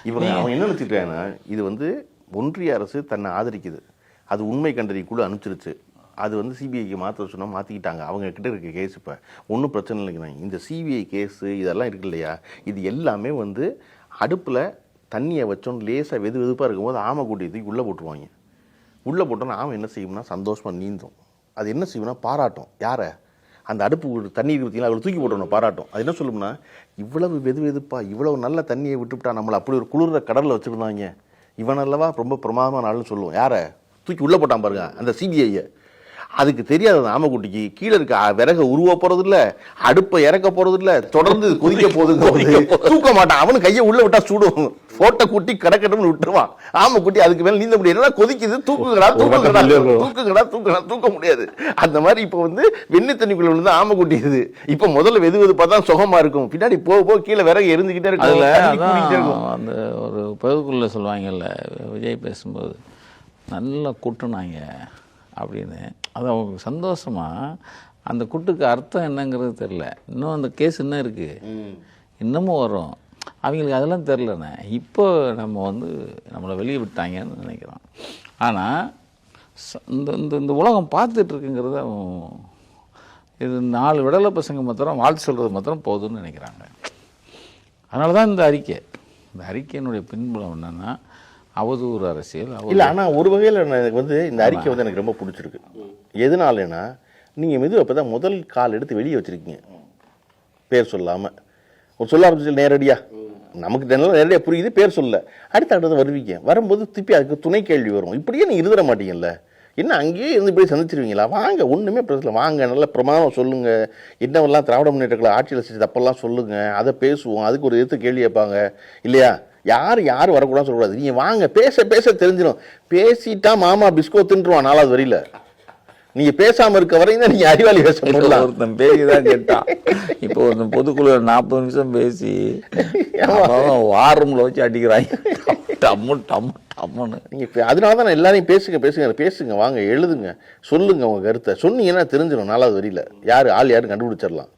இவங்க அவங்க என்ன நினச்சிக்கிறாங்கன்னா இது வந்து ஒன்றிய அரசு தன்னை ஆதரிக்குது, அது உண்மை கண்டறிய குழு அனுப்பிச்சிருச்சு, அது வந்து சிபிஐக்கு மாற்ற சொன்னால் மாற்றிக்கிட்டாங்க, அவங்க கிட்ட இருக்க கேஸ் இப்போ ஒன்றும் பிரச்சனை இல்லைங்க. இந்த சிபிஐ கேஸு இதெல்லாம் இருக்கு இல்லையா, இது எல்லாமே வந்து அடுப்பில் தண்ணியை வச்சோன்னு லேசாக வெது வெதுப்பாக இருக்கும்போது ஆமை கூட்டி தூக்கி உள்ளே போட்டுருவாங்க. உள்ளே போட்டோன்னா ஆமை என்ன செய்யும்னா சந்தோஷமாக நீந்தும். அது என்ன செய்யும்னா பாராட்டும். யாரை? அந்த அடுப்பு தண்ணி பார்த்தீங்களா, அவளை தூக்கி போட்டோம் பாராட்டும். அது என்ன சொல்லும்னா, இவ்வளவு வெது வெதுப்பா இவ்வளவு நல்ல தண்ணியை விட்டுவிட்டா நம்மளை அப்படி ஒரு குளிர கடலில் வச்சுருந்தாங்க, இவன் அல்லவா ரொம்ப பிரமாதமான ஆளுன்னு சொல்லுவோம். யாரை தூக்கி உள்ளே போட்டான் பாருங்க, அந்த சிபிஐயை. அதுக்கு தெரியாது அந்த ஆமைக்குட்டிக்கு கீழே இருக்க விறக உருவ போறது இல்ல, அடுப்பை இறக்க போறது இல்ல, தொடர்ந்து கொதிக்க போகுது, தூக்க மாட்டான். அவனு கையை உள்ள விட்டா சுடும், போட்ட குட்டி கடக்கட்டும்னு விட்டுருவான். ஆமைக்குட்டி அதுக்கு மேல நீந்த முடியாது, கொதிக்குது, தூக்குங்கடா தூக்குங்கடா தூக்குங்கடா தூக்குங்கடா, தூக்க முடியாது. அந்த மாதிரி இப்ப வந்து வெண்ணி தண்ணிக்குள்ள விழுந்து ஆமைக்குட்டி இது. இப்ப முதல்ல வெது வெது பார்த்தா சுகமா இருக்கும், பின்னாடி போக போக கீழே விறகு எரிஞ்சுக்கிட்டே இருக்கும். அந்த ஒரு பகுதிக்குள்ள சொல்லுவாங்கல்ல, விஜய் பேசும்போது நல்லா கூட்டுனாங்க அப்படின்னு, அது அவங்க சந்தோஷமாக அந்த குட்டுக்கு அர்த்தம் என்னங்கிறது தெரில. இன்னும் அந்த கேஸ் இன்னும் இருக்குது, இன்னமும் வரும். அவங்களுக்கு அதெல்லாம் தெரிலண்ணே. இப்போ நம்ம வந்து நம்மளை வெளியே விட்டாங்கன்னு நினைக்கிறோம். ஆனால் இந்த இந்த இந்த உலகம் பார்த்துட்ருக்குங்கிறத இது 4 விடலை பசங்க மாத்திரம் வாழ்த்து சொல்கிறது மாத்திரம் போதும்னு நினைக்கிறாங்க. அதனால தான் இந்த அறிக்கையினுடைய பின்புலம் என்னென்னா அவதூறு அரசியல் இல்லை. ஆனால் ஒரு வகையில் எனக்கு வந்து இந்த அறிக்கை வந்து எனக்கு ரொம்ப பிடிச்சிருக்கு. எதனாலன்னா, நீங்கள் அப்போ தான் முதல் கால் எடுத்து வெளியே வச்சுருக்கீங்க, பேர் சொல்லாமல். ஒரு சொல்ல ஆரம்பிச்சு நேரடியாக நமக்கு நேரடியாக புரியுது, பேர் சொல்ல அடுத்த வருவீங்க. வரும்போது திருப்பி அதுக்கு துணை கேள்வி வரும். இப்படியே நீங்கள் இருந்துட மாட்டீங்கல்ல, என்ன அங்கேயே இருந்து இப்படி சந்திச்சிருவீங்களா? வாங்க, ஒன்றுமே பிரச்சனை, வாங்க நல்ல பிரமாதம் சொல்லுங்கள், என்னவெல்லாம் திராவிட முன்னேற்றங்களை ஆட்சியில் செஞ்சு தப்பெல்லாம் சொல்லுங்கள், அதை பேசுவோம், அதுக்கு ஒரு எதிர்த்து கேள்வி கேட்பாங்க இல்லையா? யார் வரக்கூடாதுன்னு சொல்லக்கூடாது, நீங்கள் வாங்க, பேச பேச தெரிஞ்சிடும். பேசிட்டா மாமா பிஸ்கோ தின்றுவான் 4வது வரியில. நீங்கள் பேசாமல் இருக்க வரையும் தான் நீங்கள் அறிவாளி பேச முடியலாம். ஒருத்தன் பேசி தான் கேட்டான். இப்போ ஒருத்தன் பொதுக்குழு 40 நிமிஷம் பேசி வாரூமில் வச்சு அடிக்கிறாங்க டம்மு டம்மு டம்முன்னு. நீங்கள் அதனால தான் நான் எல்லாரையும் பேசுங்க வாங்க, எழுதுங்க, சொல்லுங்கள் உங்கள் கருத்தை. சொன்னீங்கன்னா தெரிஞ்சிடும் 4வது வரியில யார் ஆள் யாருன்னு கண்டுபிடிச்சிடலாம்.